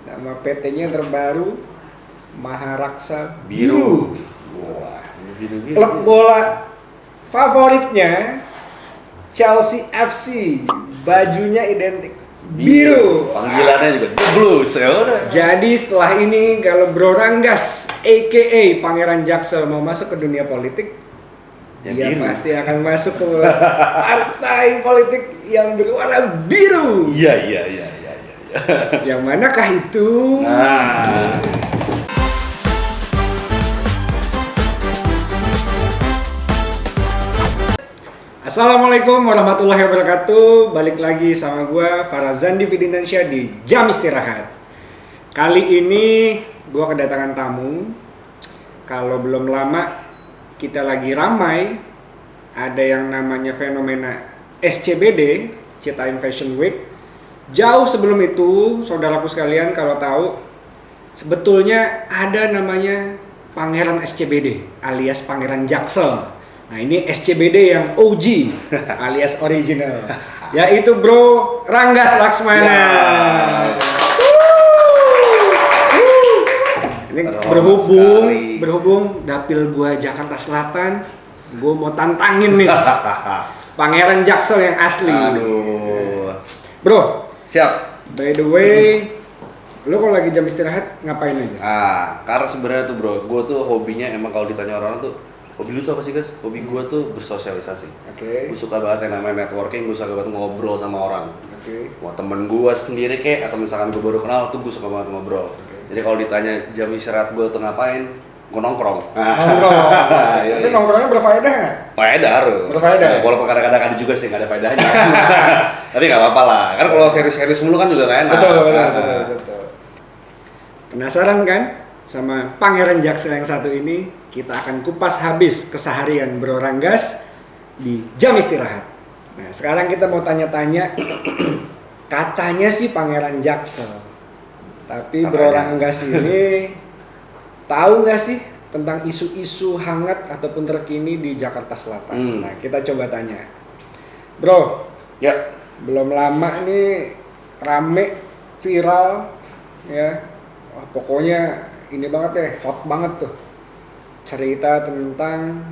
Nama PT-nya terbaru Maharaksa Biru. Biru. Wah, biru-biru. Klub bola favoritnya Chelsea FC. Bajunya identik biru. Panggilannya juga The Blues ya udah. Jadi setelah ini kalau Bro Ranggas aka Pangeran Jaksel mau masuk ke dunia politik, Ya, dia biru. pasti akan masuk ke partai politik yang berwarna biru. Iya. Yang manakah itu? Nah, Assalamualaikum warahmatullahi wabarakatuh. Balik lagi sama gua Farazan Dividinansyah di Jam Istirahat. Kali ini gua kedatangan tamu. Kalau belum lama kita lagi ramai, ada yang namanya fenomena SCBD, Citaim Fashion Week. Jauh sebelum itu, saudaraku sekalian kalau tahu, sebetulnya ada namanya Pangeran SCBD alias Pangeran Jaksel. Nah ini SCBD yang OG alias original, yaitu Bro Ranggas Laksmana. Ini berhubung dapil gua Jakarta Selatan, gua mau tantangin nih Pangeran Jaksel yang asli. aduh. Bro, Siap. by the way, lu kalau lagi jam istirahat ngapain aja? Karena sebenarnya tuh bro, gue tuh hobinya emang kalau ditanya orang tuh, hobi lu tuh apa sih guys? Hobi gue tuh bersosialisasi. Oke. Gue suka banget yang namanya networking, gue suka banget ngobrol sama orang. Oke. Wah temen gue sendiri kek, atau misalkan gue baru kenal tuh gue suka banget ngobrol. Jadi kalau ditanya jam istirahat gue tuh ngapain, gue nongkrong. Nongkrong. Iya, Tapi iya. nongkrongnya berfaedah nggak? Faedah harus. Berfaedah. Walaupun kadang-kadang ada juga sih nggak ada faedahnya. Tapi nggak apa-apa lah. Kan kalau serius-serius mulu kan juga nggak enak. Betul. Penasaran kan sama Pangeran Jaksel yang satu ini? Kita akan kupas habis keseharian Bro Ranggas di jam istirahat. Nah, sekarang kita mau tanya-tanya. Katanya sih Pangeran Jaksel. Tapi Bro Ranggas ini tahu nggak sih tentang isu-isu hangat ataupun terkini di Jakarta Selatan? Nah, kita coba tanya. Bro, Ya. belum lama nih rame, viral, ya. Wah, pokoknya ini banget deh, hot banget tuh. Cerita tentang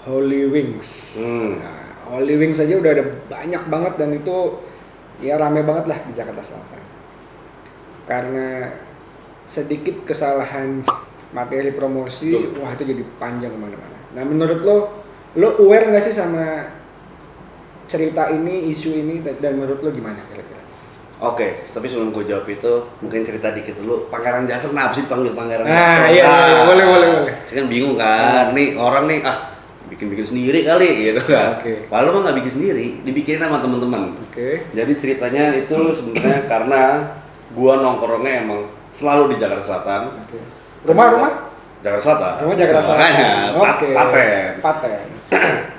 Holy Wings. Nah, Holy Wings aja udah ada banyak banget dan itu ya rame banget lah di Jakarta Selatan. Karena sedikit kesalahan materi promosi, wah itu jadi panjang kemana-mana. Nah menurut lo aware nggak sih sama cerita ini, isu ini, dan menurut lo gimana kira-kira? Oke, tapi sebelum gue jawab itu, mungkin cerita dikit dulu. Pangeran Jaksel kenapa sih dipanggil Pangeran Jaksel? Nah iya, boleh. Saya kan bingung kan, nih orang nih bikin sendiri kali gitu kan. Oke. Padahal mah nggak bikin sendiri, dibikinin sama teman-teman. Oke. Jadi ceritanya itu sebenarnya karena gua nongkrongnya emang selalu di Jakarta Selatan. Oke. Rumah? Jakarta Selatan. Rumah Jakarta Selatan. Makanya, Oke. paten.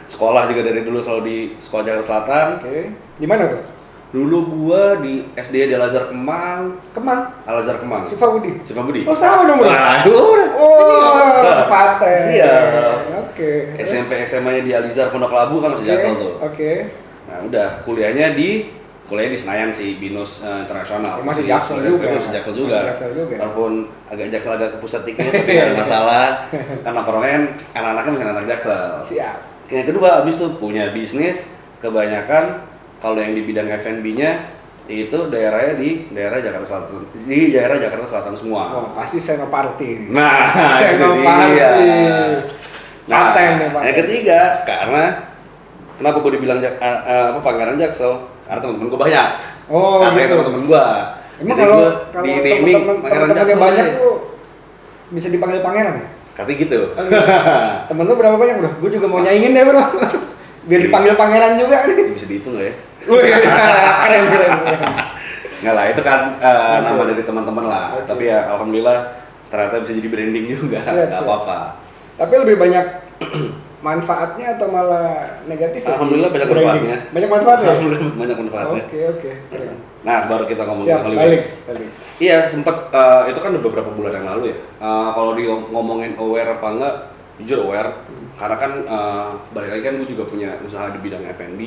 Sekolah juga dari dulu selalu di sekolah Jakarta Selatan. Oke. Di mana tuh? Dulu gua di SD di Al-Azhar Kemang. Al-Azhar Kemang. Siva Budi. Siva Budi. Oh sama dong bro. Wah, udah. Oh, paten. Siap. Oke. SMP SMA-nya di Al-Azhar Pondok Labu kan masih Jaksel tuh. Oke. Nah, udah kuliahnya di Senayan sih, Binus Internasional. Masih Jaksel juga. Masih Jaksel juga. Walaupun agak Jaksel agak ke pusat dikit tapi nggak ada masalah. Kan nongkrongnya anak-anaknya masih anak Jaksel. Siap. Yang kedua abis tuh punya bisnis, kebanyakan kalau yang di bidang F&B-nya itu daerahnya di daerah Jakarta Selatan. Di daerah Jakarta Selatan semua. Wah, pasti Senoparty. Nah, itu Senoparty. dia. Nah, Paten nih, Pak. yang ketiga karena kenapa gue dibilang Pangeran Jaksel? Karena teman-teman gue banyak. Oh, Karena gitu. teman-teman gue. Emang Jadi kalau gua di naming Pangeran teman-teman Jaksel banyak nih. tuh bisa dipanggil pangeran ya? Katanya gitu. Temen lu berapa banyak bro? Gue juga mau nyaingin deh bro. Biar dipanggil pangeran juga nih. Bisa dihitung gak ya? Wih, keren. Nggak lah, itu kan nama dari teman-teman lah. Oke. Tapi ya alhamdulillah ternyata bisa jadi branding juga. Siap. Nggak apa-apa. Tapi lebih banyak manfaatnya atau malah negatif? Ya? Alhamdulillah banyak Branding. manfaatnya. Banyak manfaatnya. Alhamdulillah banyak manfaatnya. Oke. Keren. Nah, baru kita ngomongin Siap, Hollywood. balik. Iya, sempat itu kan udah beberapa bulan yang lalu ya. Kalau di ngomongin aware apa enggak, jujur aware. Karena kan balik lagi kan gue juga punya usaha di bidang F&B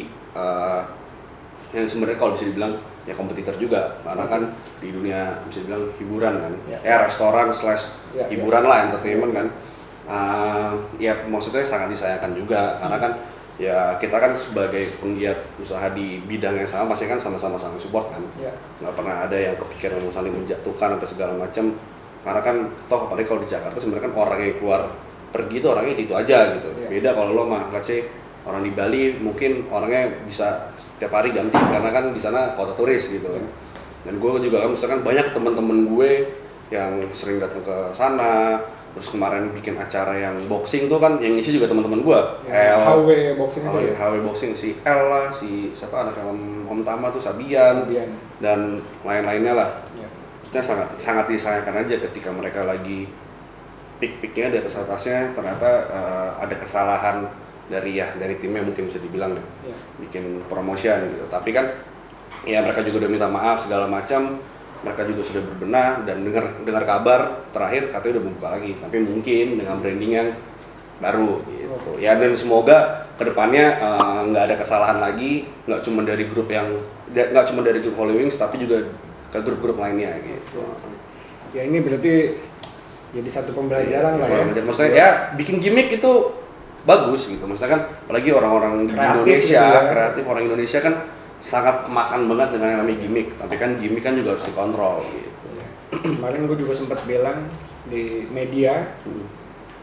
yang sebenarnya kalau bisa dibilang ya kompetitor juga, karena kan di dunia bisa bilang hiburan kan, Ya. restoran slash Ya, hiburan lah, entertainment kan. Ya maksudnya sangat disayangkan juga, karena kan ya kita kan sebagai penggiat usaha di bidang yang sama pasti kan sama-sama saling support kan. Ya. Nggak pernah ada yang kepikiran mau saling menjatuhkan atau segala macam, karena kan toh apalagi kalau di Jakarta sebenarnya kan orang yang keluar pergi itu orangnya itu aja gitu. Ya. Beda kalau lo mah let's say orang di Bali mungkin orangnya bisa tiap hari ganti karena kan di sana kota turis gitu. Ya. Dan gue juga kan misalkan banyak teman-teman gue yang sering datang ke sana. Terus kemarin bikin acara yang boxing tuh kan yang isi juga teman-teman gue. Ya, HW boxing itu ya. HW boxing, si L lah, si siapa anak Om Tama tuh Sabian, dan lain-lainnya lah. Ya. Maksudnya sangat disayangkan aja ketika mereka lagi peak-peaknya di atasnya ternyata ada kesalahan dari timnya mungkin bisa dibilang Ya. bikin promotion gitu. Tapi kan ya mereka juga udah minta maaf segala macam. Mereka juga sudah berbenah dan dengar kabar terakhir katanya udah membuka lagi, tapi mungkin dengan branding yang baru gitu. Ya dan semoga kedepannya nggak ada kesalahan lagi, nggak cuma dari grup Holy Wings tapi juga ke grup-grup lainnya gitu. Ya ini berarti jadi satu pembelajaran lah ya. Maksudnya ya bikin gimmick itu bagus gitu. Maksudnya kan apalagi orang-orang di Kreatif Indonesia, gitu ya. kreatif orang Indonesia kan sangat kemakan banget dengan yang namanya gimmick. Tapi kan gimmick kan juga harus dikontrol gitu. Ya. Kemarin gue juga sempat bilang di media,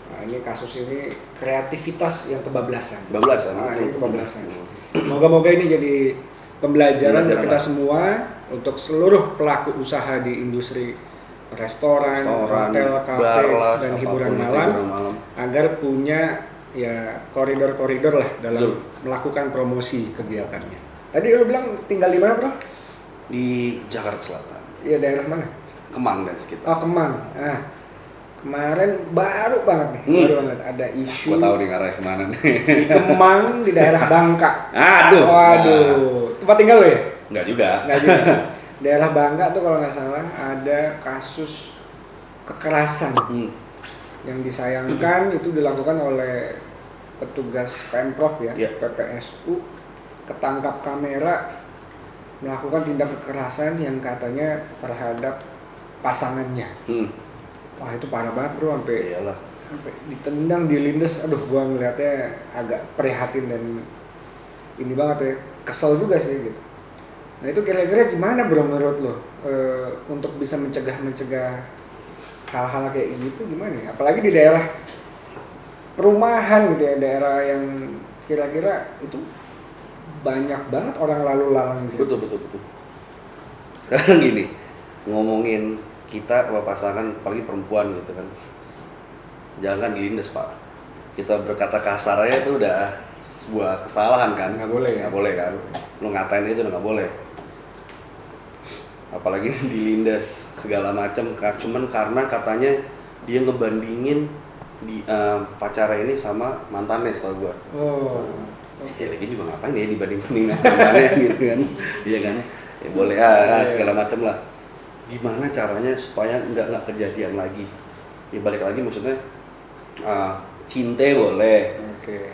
nah ini kasus ini kreativitas yang kebablasan. Kebablasan. Nah, ini kebablasan. Moga-moga ini jadi pembelajaran untuk kita semua, untuk seluruh pelaku usaha di industri restoran, hotel, kafe, dan hiburan malam, agar punya ya koridor-koridor lah dalam melakukan promosi kegiatannya. Tadi lo bilang tinggal di mana, Bro? Di Jakarta Selatan. Iya, daerah mana? Kemang dan sekitar. Oh, Kemang. Nah, kemarin baru banget nih, baru banget ada isu. Gua tahu nih arahnya kemana nih. Di Kemang di daerah Bangka. Aduh. Waduh. Tempat tinggal lo ya? Enggak juga. Nggak juga. Daerah Bangka tuh kalau nggak salah ada kasus kekerasan yang disayangkan itu dilakukan oleh petugas Pemprov ya, PPSU, ketangkap kamera melakukan tindak kekerasan yang katanya terhadap pasangannya. Wah itu parah banget bro, sampai ditendang, dilindes. Aduh gua ngeliatnya agak prihatin dan ini banget ya, kesel juga sih gitu. Nah itu kira-kira gimana bro menurut lo untuk bisa mencegah hal-hal kayak gitu gimana ya? Apalagi di daerah perumahan gitu ya, daerah yang kira-kira itu banyak banget orang lalu lalang di situ. Betul. Sekarang gini, ngomongin kita sama pasangan, apalagi perempuan gitu kan, jangan dilindas pak. Kita berkata kasar aja itu udah sebuah kesalahan kan. Nggak boleh ya? Nggak boleh kan. Lu ngatain itu udah nggak boleh. Apalagi dilindas segala macam, cuman karena katanya dia ngebandingin di pacara ini sama mantannya setahu gua. Ya lagi juga ngapain ya dibanding-banding mantannya gitu kan. Iya kan? Ya boleh segala macam lah. Gimana caranya supaya nggak kejadian lagi? Ya balik lagi maksudnya cinta boleh.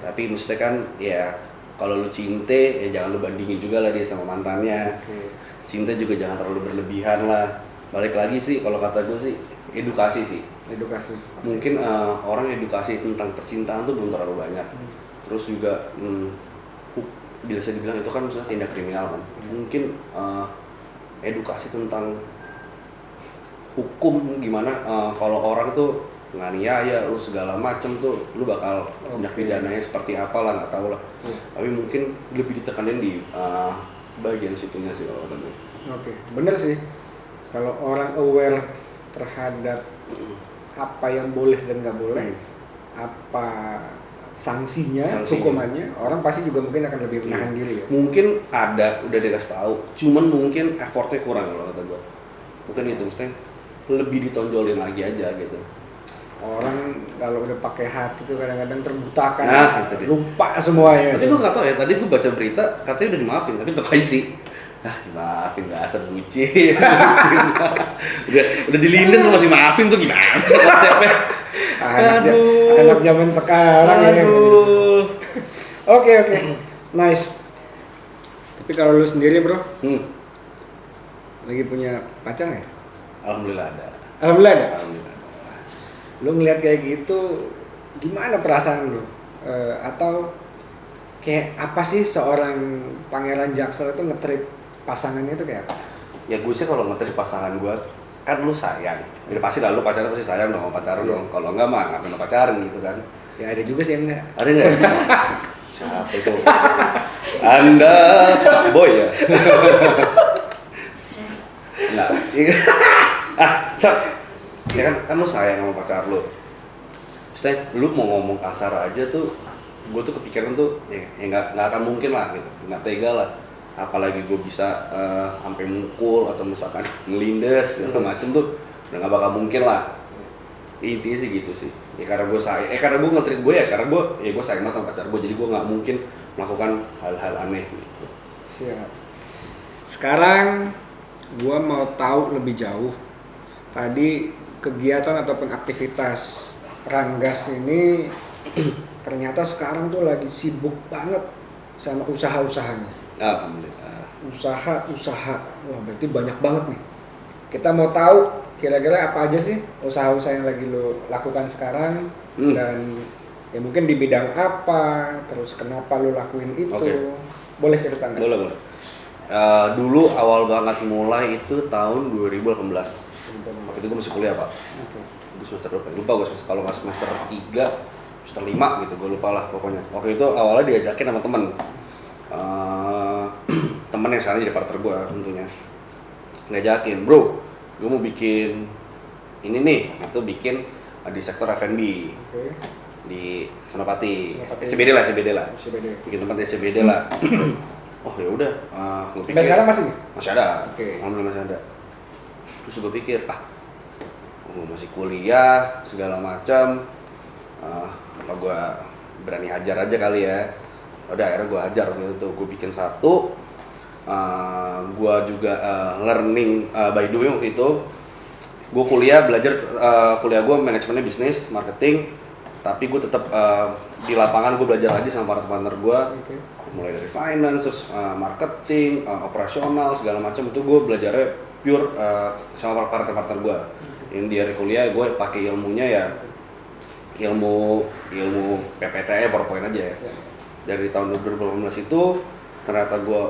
Tapi maksudnya kan ya kalau lu cinta ya jangan lu bandingin juga lah dia sama mantannya. Cinta juga jangan terlalu berlebihan lah. Balik lagi sih kalau kata gue sih edukasi sih. Mungkin orang edukasi tentang percintaan tuh belum terlalu banyak. Terus juga bisa dibilang itu kan misalnya tindak kriminal kan. Mungkin edukasi tentang hukum gimana kalau orang tuh nganiaya lu segala macem tuh lu bakal tindak pidananya seperti apa lah, nggak tahu lah. Tapi mungkin lebih ditekanin di bagian situnya sih kalau kata gue. Bener sih. Kalau orang aware terhadap apa yang boleh dan nggak boleh, apa sanksinya, hukumannya, orang pasti juga mungkin akan lebih menahan diri ya. Mungkin ada, udah dikasih tahu, cuman mungkin effortnya kurang kalau kata gue. Mungkin itu mesti lebih ditonjolin lagi aja gitu. Orang kalau udah pakai hati tuh kadang-kadang terbutakan, lupa semuanya. Tapi gue nggak tahu ya, tadi gue baca berita katanya udah dimaafin, tapi tetap aja sih. Dimaafin dasar bucin. udah dilindas masih maafin tuh gimana sih konsepnya? Anak zaman sekarang ya. Oke. Nice. Tapi kalau lu sendiri bro, lagi punya pacar nggak? Alhamdulillah ada. Alhamdulillah ada. Alhamdulillah. Lu ngeliat kayak gitu, gimana perasaan lu? Atau kayak apa sih seorang Pangeran Jaksel itu nge-treat pasangannya itu kayak apa? Ya gue sih kalau ngetrit pasangan gue, kan lu sayang. Ya pasti lah lu pacaran pasti sayang dong sama pacaran dong. Kalau enggak mah ngapain lu pacaran gitu kan. Ya ada juga sih yang enggak. Ada nggak? Siapa itu? Anda fuckboy ya? Nah, ya kan lu sayang sama pacar lu. Maksudnya lu mau ngomong kasar aja tuh, gue tuh kepikiran tuh ya nggak akan mungkin lah gitu, nggak tega lah. Apalagi gue bisa sampai mukul atau misalkan ngelindes segala macem tuh udah nggak bakal mungkin lah. Intinya sih gitu sih. Ya karena gue sayang, karena gue nge-treat gue ya karena gue sayang banget sama pacar gue, jadi gue nggak mungkin melakukan hal-hal aneh gitu. Siap. Sekarang gua mau tahu lebih jauh. Tadi kegiatan ataupun aktivitas Ranggas ini ternyata sekarang tuh lagi sibuk banget sama usaha-usahanya. Alhamdulillah. Usaha-usaha. Wah, berarti banyak banget nih. Kita mau tahu kira-kira apa aja sih usaha-usaha yang lagi lo lakukan sekarang dan ya mungkin di bidang apa, terus kenapa lo lakuin itu. Okay. Boleh cerita nggak? Boleh. Dulu awal banget mulai itu tahun 2018. Waktu itu gue masih kuliah pak. Okay. Gue semester berapa? Lupa gue kalau nggak semester 3, semester 5 gitu, gue lupa lah pokoknya. Waktu itu awalnya diajakin sama temen. Temen yang sekarang jadi partner gue tentunya. Ngajakin, bro, gue mau bikin ini nih, itu bikin di sektor F&B. Okay. Di Senopati. SCBD lah. Bikin tempat di SCBD lah. Oh ya udah, gue pikir. Sampai sekarang masih? Masih ada. Oke. Alhamdulillah masih ada. Terus gue pikir, gue masih kuliah segala macam, apa gue berani hajar aja kali ya. Udah akhirnya gue hajar waktu itu. Gue bikin satu. Gue juga learning by doing waktu itu. Gue kuliah kuliah gue manajemennya bisnis, marketing. Tapi gue tetap di lapangan gue belajar lagi sama partner gue. Okay. Mulai dari finance, terus marketing, operasional segala macam itu gue belajarnya pure sama partner gue. Yang di hari kuliah gue pakai ilmunya ya ilmu PPT, PowerPoint aja ya. Dari tahun 2018 itu ternyata gue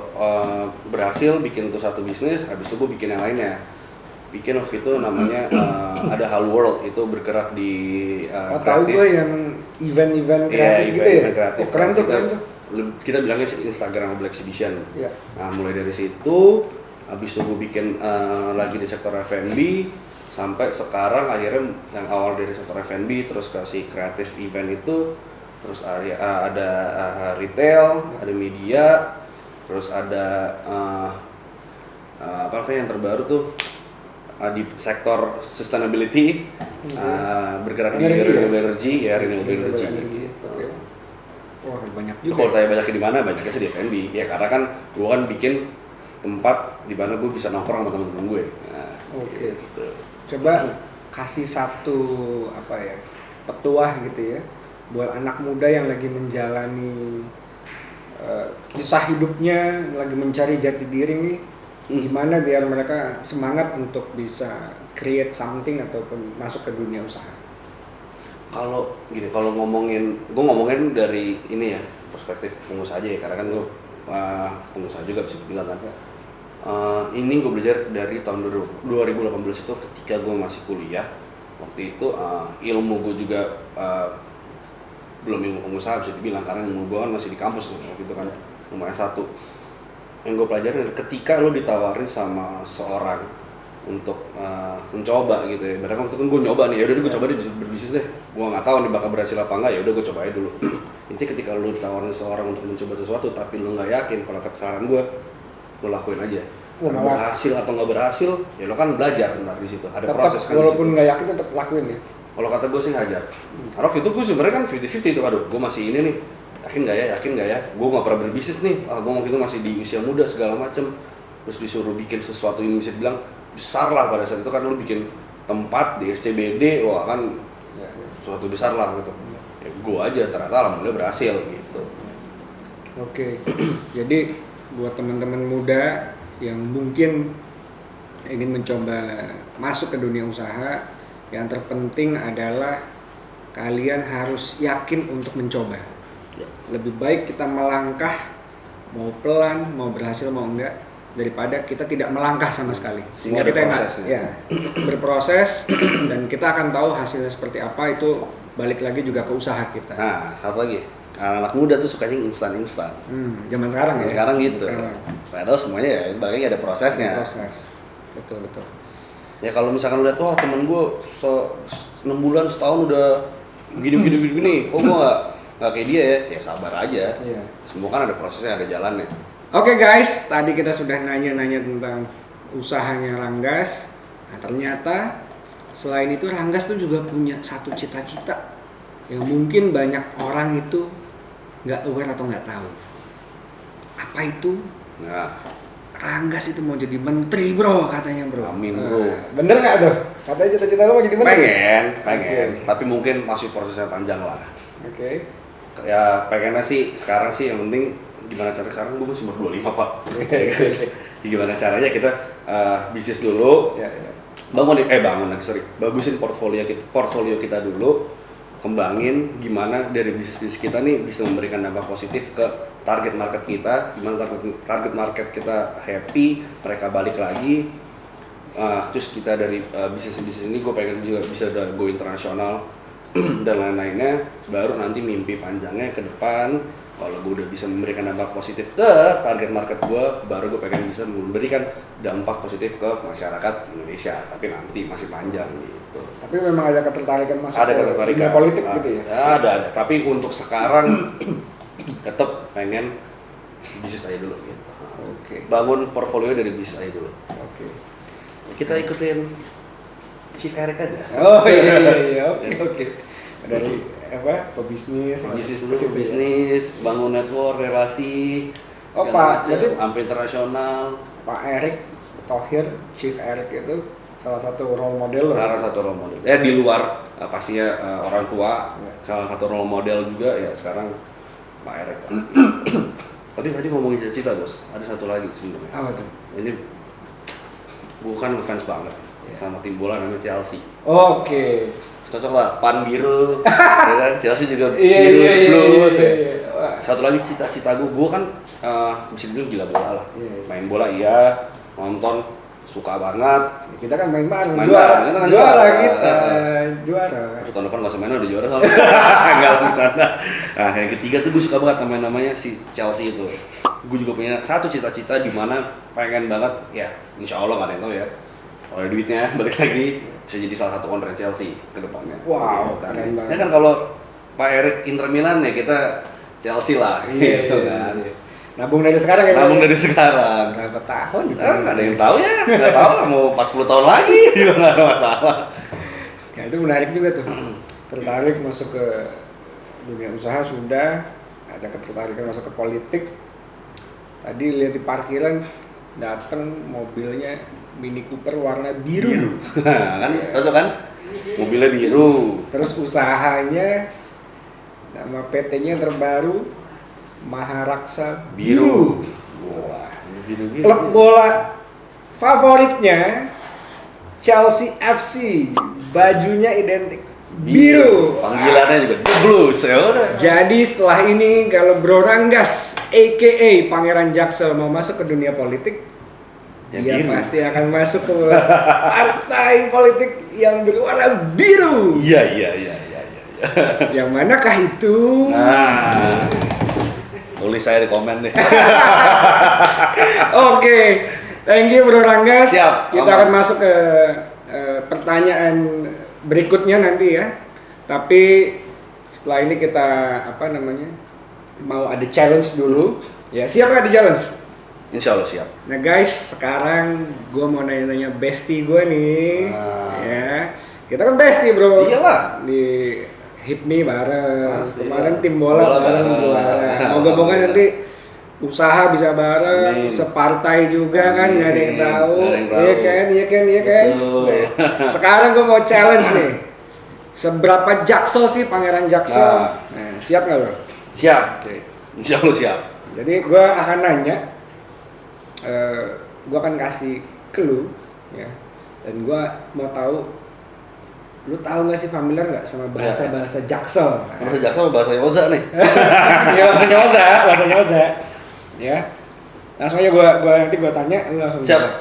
berhasil bikin tuh satu bisnis, habis itu gue bikin yang lainnya. Bikin waktu itu namanya ada Halo World, itu bergerak di tahu gue yang event-event kreatif gitu ya? Kreatif. Oh, keren tuh. Kita bilangnya Instagramable Exhibition. Yeah. Nah mulai dari situ, habis itu gue bikin lagi di sektor F&B, sampai sekarang akhirnya yang awal dari sektor F&B terus ke si kreatif event itu, terus ada retail, ada media, terus ada apa yang terbaru tuh di sektor sustainability, bergerak di renewable energy. Okay. Wah, banyak juga. Kalau tanya banyaknya di mana, banyaknya sih di F&B. Ya karena kan gue kan bikin tempat di mana gue bisa nongkrong sama temen-temen gue. Nah, Oke. gitu. Coba kasih satu petuah gitu ya buat anak muda yang lagi menjalani kisah hidupnya, lagi mencari jati diri nih. Gimana biar mereka semangat untuk bisa create something ataupun masuk ke dunia usaha? Kalau gue ngomongin dari ini ya, perspektif pengusaha aja ya, karena kan gue pengusaha juga bisa dibilang kan. Ini gue belajar dari tahun 2018 itu ketika gue masih kuliah. Waktu itu ilmu gue juga belum ilmu pengusaha bisa dibilang, karena ilmu gue kan masih di kampus waktu itu kan, ilmu S1. Yang gue pelajarin ketika lo ditawarin sama seorang untuk mencoba gitu ya. Padahal waktu itu kan gue nyoba nih, ya udah gue coba deh berbisnis deh. Gue nggak tahu nih bakal berhasil apa enggak, ya udah gue coba aja dulu. Intinya ketika lo ditawarin seorang untuk mencoba sesuatu tapi lo nggak yakin, kalau kata saran gue, lo lakuin aja. Berhasil atau nggak berhasil, ya lo kan belajar ntar di situ. Ada tetap, proses kan. Walaupun nggak yakin tetap lakuin ya. Kalau kata gue sih hajar. Karena waktu itu gue sebenarnya kan 50-50 itu, aduh, gue masih ini nih. Yakin nggak ya? Gue nggak pernah berbisnis nih. Gue waktu itu masih di usia muda segala macem. Terus disuruh bikin sesuatu yang bisa dibilang besar lah pada saat itu kan, lo bikin tempat di SCBD, wah kan sesuatu besar lah gitu. Ya, gue aja ternyata alhamdulillah berhasil gitu. Oke. Jadi buat teman-teman muda yang mungkin ingin mencoba masuk ke dunia usaha, yang terpenting adalah kalian harus yakin untuk mencoba. Lebih baik kita melangkah, mau pelan, mau berhasil mau enggak, daripada kita tidak melangkah sama sekali. Sehingga kita berproses dan kita akan tahu hasilnya seperti apa. Itu balik lagi juga ke usaha kita. Nah, satu lagi, anak muda tuh sukanya instan. Zaman sekarang ya. Sekarang gitu. Padahal semuanya ya balik lagi ada prosesnya. Proses. Betul. Ya kalau misalkan udah tuh temen gue 6 bulan setahun udah gini, kok gue nggak kayak dia ya sabar aja. Iya. Semua kan ada prosesnya, ada jalannya. Oke guys, tadi kita sudah nanya-nanya tentang usahanya Ranggas. Nah ternyata selain itu Ranggas tuh juga punya satu cita-cita yang mungkin banyak orang itu nggak aware atau nggak tahu. Apa itu? Nah, Ranggas itu mau jadi menteri bro, katanya bro. Amin bro. Bener nggak tuh? Katanya cita-cita lo mau jadi menteri? Pengen. Okay. Tapi mungkin masih prosesnya panjang lah. Oke. Ya pengennya sih sekarang sih yang penting gimana cara sekarang gue masih umur 25 pak. Gimana caranya kita bisnis dulu, bagusin portfolio kita dulu, kembangin gimana dari bisnis kita nih bisa memberikan dampak positif ke target market kita, gimana target market kita happy, mereka balik lagi, terus kita dari bisnis ini gue pengen juga bisa go internasional dan lain-lainnya, baru nanti mimpi panjangnya ke depan. Kalau gue udah bisa memberikan dampak positif ke target market gue, baru gue pengen bisa memberikan dampak positif ke masyarakat Indonesia. Tapi nanti masih panjang gitu. Tapi memang ada ketertarikan masuk Ada ke ketertarikan dunia politik gitu ya? Ada. Tapi untuk sekarang tetap pengen bisnis aja dulu gitu. Oke. Bangun portfolio dari bisnis aja dulu. Oke. Kita ikutin Chief Eric aja. Oh iya. Oke. Dari pebisnis Bisnis dulu, bisnis, bangun network, relasi. Oh Pak, jadi sampai internasional. Pak Erick Thohir, Chief Erick itu salah satu role model loh. Salah satu role model. Di luar pastinya orang tua, salah satu role model juga ya sekarang Pak Erick. Tapi tadi ngomongin cita-cita bos, ada satu lagi sebenarnya. Apa tuh? Ini bukan ngefans banget sama tim bola namanya Chelsea. Oke. Cocok lah, pan biru, ya kan? Chelsea juga biru, blues. Iya. Satu lagi cita-cita gue kan bisa dibilang gila bola lah. Iya. Main bola iya, nonton suka banget. Kita kan main bareng, Juara kita, juara. Tahun depan nggak usah main udah juara soalnya. Nggak bercanda. Nah yang ketiga tuh gue suka banget namanya si Chelsea itu. Gue juga punya satu cita-cita di mana pengen banget ya, insya Allah nggak ada yang tahu ya. Kalau ada duitnya balik lagi bisa jadi salah satu owner Chelsea ke depannya. Wow, keren banget. Ya kan kalau Pak Erick Inter Milan ya kita Chelsea lah gitu kan. Nabung dari sekarang ya? Nabung dari sekarang. Berapa tahun gitu? Nggak ada yang tahu ya, nggak tahu lah mau 40 tahun lagi juga nggak ada masalah. Ya itu menarik juga tuh. Tertarik masuk ke dunia usaha sudah, ada ketertarikan masuk ke politik. Tadi lihat di parkiran datang mobilnya Mini Cooper warna biru. Kan cocok kan? Mobilnya biru. Terus usahanya nama PT-nya terbaru Maharaksa Biru. Wah, biru-biru. Klub bola favoritnya Chelsea FC. Bajunya identik biru. Panggilannya juga The Blues ya udah. Jadi setelah ini kalau Bro Ranggas aka Pangeran Jaksel mau masuk ke dunia politik, Ya, dia biru. pasti akan masuk ke partai politik yang berwarna biru. Iya. Yang manakah itu? Nah, tulis saya di komen deh. Oke, thank you Bro Ranggas. Siap. Kita akan masuk ke pertanyaan berikutnya nanti ya. Tapi setelah ini kita mau ada challenge dulu. Ya, siap nggak di challenge? Insya Allah siap. Nah guys, sekarang gue mau nanya-nanya bestie gue nih. Ya, kita kan bestie bro. Iyalah. Di HIPMI bareng. Pasti, Kemarin ya. tim bola bareng. Moga-moga Alhamdulillah. nanti usaha bisa bareng, Amin. separtai juga kan, nggak ada yang tahu. Nggak ada yang tahu. Iya kan. Betul. Nah, sekarang gue mau challenge nih. Seberapa jaksel sih Pangeran Jaksel? Nah, siap nggak bro? Siap. Oke. Insya Allah siap. Jadi gue akan nanya, gue akan kasih clue ya. Dan gue mau tahu, lu tahu nggak sih, familiar nggak sama bahasa Jaksel? Bahasa Jaksel, bahasa Yoza nih. Ya bahasa Yoza, ya. Langsung aja nanti gue tanya, lu langsung Siap.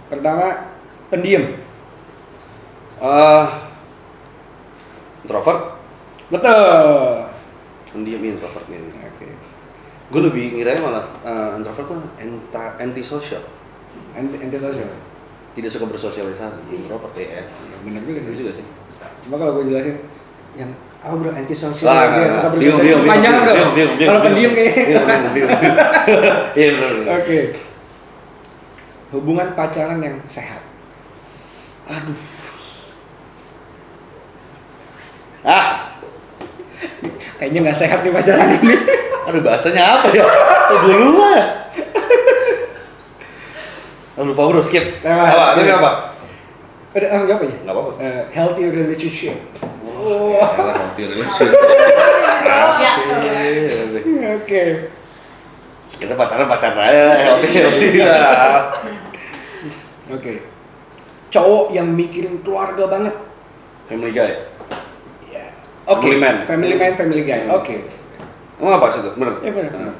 Pertama, pendiam. Introvert. Betul. Pendiam introvert nih. Oke. Gue lebih ngiranya malah introvert tuh anti-social. Antisosial. Tidak suka bersosialisasi. Introvert ya. Ya, bener juga sih. Itu juga sih. Cuma kalau gue jelasin yang apa bro, antisosial, dia suka bingung, bersosialisasi, panjang bro. Kalau pendiam kayaknya. Iya benar. Oke. Hubungan pacaran yang sehat. Aduh. Kayaknya nggak sehat nih pacaran ini. Aduh, bahasanya apa ya? Gue lupa. Lupa bro, skip. Apa? Ini apa? Udah langsung jawab aja. Nggak apa-apa. Healthy relationship. Healthy relationship. Oke. Kita pacaran aja, healthy. Oke. Cowok yang mikirin keluarga banget. Family guy. Ya. Oke. Family guy. Oke. Emang apa sih itu? Bener? Ya benar.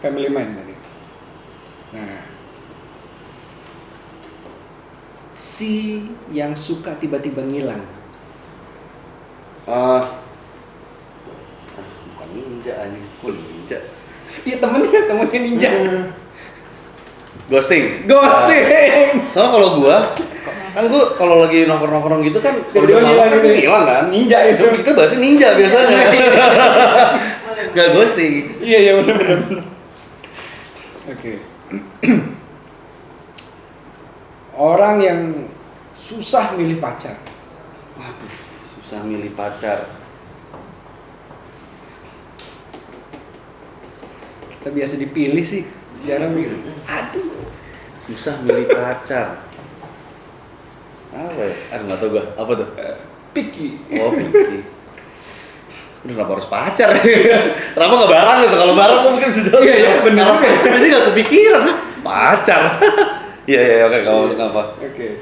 Family man tadi. Nah. Si yang suka tiba-tiba ngilang. Bukan ninja anjing, kok ninja? Iya temennya ninja. Ghosting. Ghosting. Soalnya kalau gua kalau lagi nongkrong gitu kan kalau Tiba-tiba dia malam kan ngilang. hilang kan? Ninja itu. Cuma kita bahasnya ninja biasanya. Gak ghosting. Iya benar. Oke. Orang yang susah milih pacar. Waduh, susah milih pacar. Kita biasa dipilih sih, jarang milih. Aduh. Susah milih pacar. Apa ya? Nggak tahu gua. Apa tuh? Picky. Oh, picky. Udah, kenapa harus pacar? Kenapa nggak barang gitu? Kalau barang tuh mungkin sudah. Iya, bener. Kalau pacar aja nggak kepikiran. Pacar. Iya, oke. Kalau apa? Oke.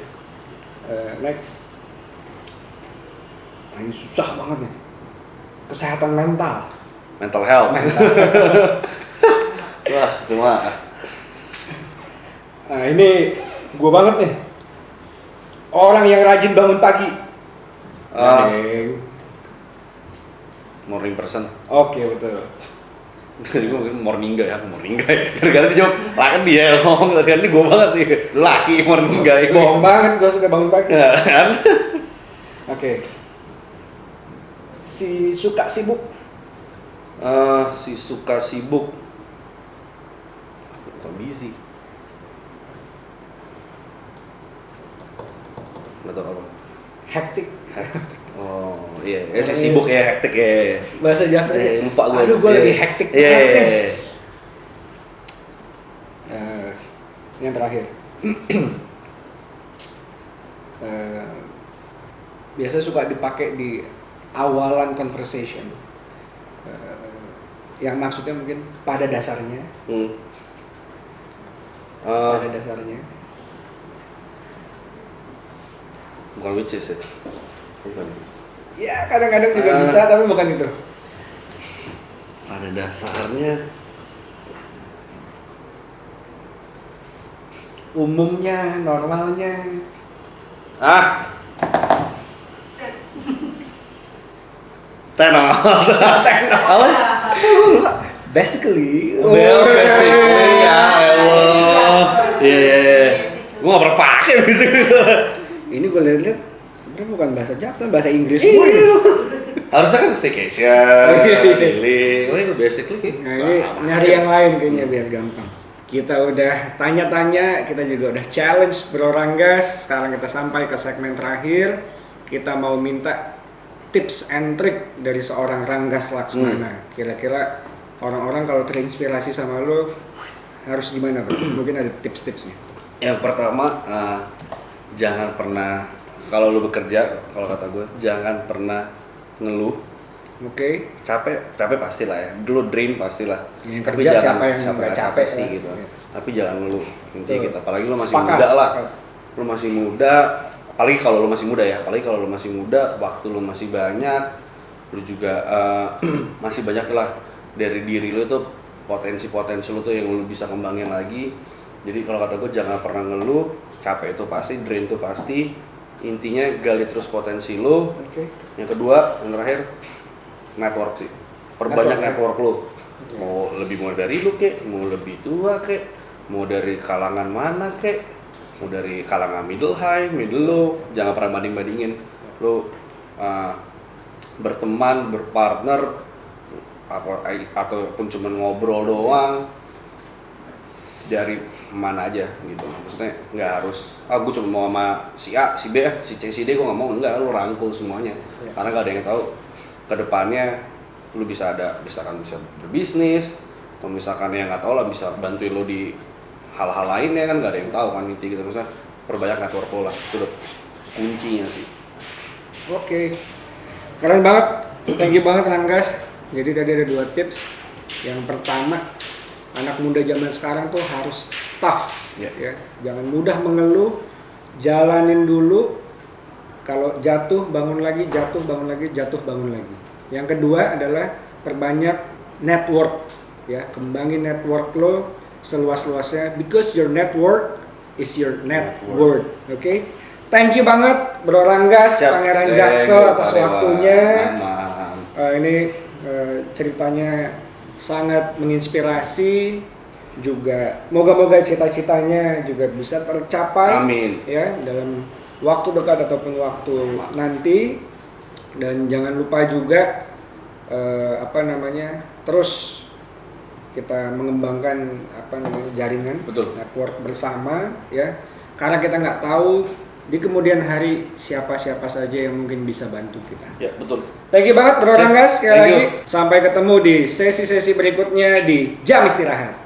Next. Ini susah banget nih. Kesehatan mental. Mental health. Wah, cuma. Nah ini gua banget nih. Orang yang rajin bangun pagi. Morning person. Oke, betul. Tadi gue morning guy. Gara-gara dia jawab, lah kan dia ngomong tadi, ini gue banget sih. Laki morning guy. Bohong banget, gua suka bangun pagi. Kan? Oke. Si suka sibuk. Si suka sibuk. Bukan busy. Nggak tahu apa. Hektik. Oh iya, si sibuk ya, hektik ya. Bahasa Jawa. Lupa gue. Aduh, gue lagi hektik. Iya. Yang terakhir. Biasa suka dipakai di awalan conversation. Yang maksudnya mungkin pada dasarnya. Pada dasarnya. Bukan which is it? Bukan. Ya kadang-kadang juga bisa, tapi bukan itu. Pada dasarnya Umumnya, normalnya. Tenor. Apa? Basically. Basically ya Allah. Iya. Gue gak pernah pakai basically. Ini gue lihat sebenarnya bukan bahasa Jaksel, bahasa Inggris gue ini. Harusnya kan staycation, healing. Oh itu basically kayak. Nah ini nyari yang lain kayaknya biar gampang. Kita udah tanya-tanya, kita juga udah challenge Bro Ranggas. Sekarang kita sampai ke segmen terakhir. Kita mau minta tips and trick dari seorang Ranggas Laksmana. Kira-kira orang-orang kalau terinspirasi sama lo harus gimana bro? Mungkin ada tips-tipsnya. Yang pertama, jangan pernah kalau lu bekerja, kalau kata gue, jangan pernah ngeluh Oke. Capek pastilah ya. Dulu drain pastilah. Yang Tapi kerja jangan siapa yang nggak nggak capek sih lah. gitu. Iya. Tapi jangan ngeluh. Intinya Betul. gitu. Apalagi lo masih Sepakat, muda lah. sepakat. Lo masih muda. Apalagi kalau lo masih muda ya. Apalagi kalau lo masih muda, waktu lo masih banyak. Lo juga masih banyak lah dari diri lo tuh potensi lo tuh yang lo bisa kembangin lagi. Jadi kalau kata gue jangan pernah ngeluh. Capek itu pasti, drain itu pasti. Intinya gali terus potensi lo. Oke. Yang kedua, yang terakhir network sih. Perbanyak network lo. Mau lebih muda dari lu kek, mau lebih tua kek, mau dari kalangan mana kek, mau dari kalangan middle high, middle low, jangan pernah banding-bandingin. Lo berteman, berpartner, ataupun cuma ngobrol doang dari mana aja gitu. Maksudnya nggak harus gue cuma mau sama si A, si B, si C, si D, gue nggak mau. Enggak, lu rangkul semuanya karena nggak ada yang tahu ke depannya lu bisa misalkan bisa berbisnis atau misalkan yang nggak tahu lah bisa bantuin lu di hal-hal lainnya kan, nggak ada yang tahu kan. Inti gitu, misalnya perbanyak network lo lah, itu udah kuncinya sih. Oke. Keren banget. Thank you banget Ranggas. Jadi tadi ada 2 tips. Yang pertama, anak muda zaman sekarang tuh harus tough, ya. Jangan mudah mengeluh, jalanin dulu. Kalau jatuh bangun lagi, jatuh bangun lagi, jatuh bangun lagi. Yang kedua adalah perbanyak network, ya. Kembangin network lo seluas-luasnya, because your network is your net worth. Oke. Thank you banget Bro Ranggas, Pangeran Jaksel atas waktunya. Ini ceritanya sangat menginspirasi, juga moga-moga cita-citanya juga bisa tercapai. Amin. Ya, dalam waktu dekat ataupun waktu nanti. Dan jangan lupa juga terus kita mengembangkan jaringan, betul, network bersama, ya. Karena kita nggak tahu di kemudian hari siapa saja yang mungkin bisa bantu kita. Ya, betul. Thank you banget Bro Ranggas sekali lagi. Sampai ketemu di sesi-sesi berikutnya di Jam Istirahat.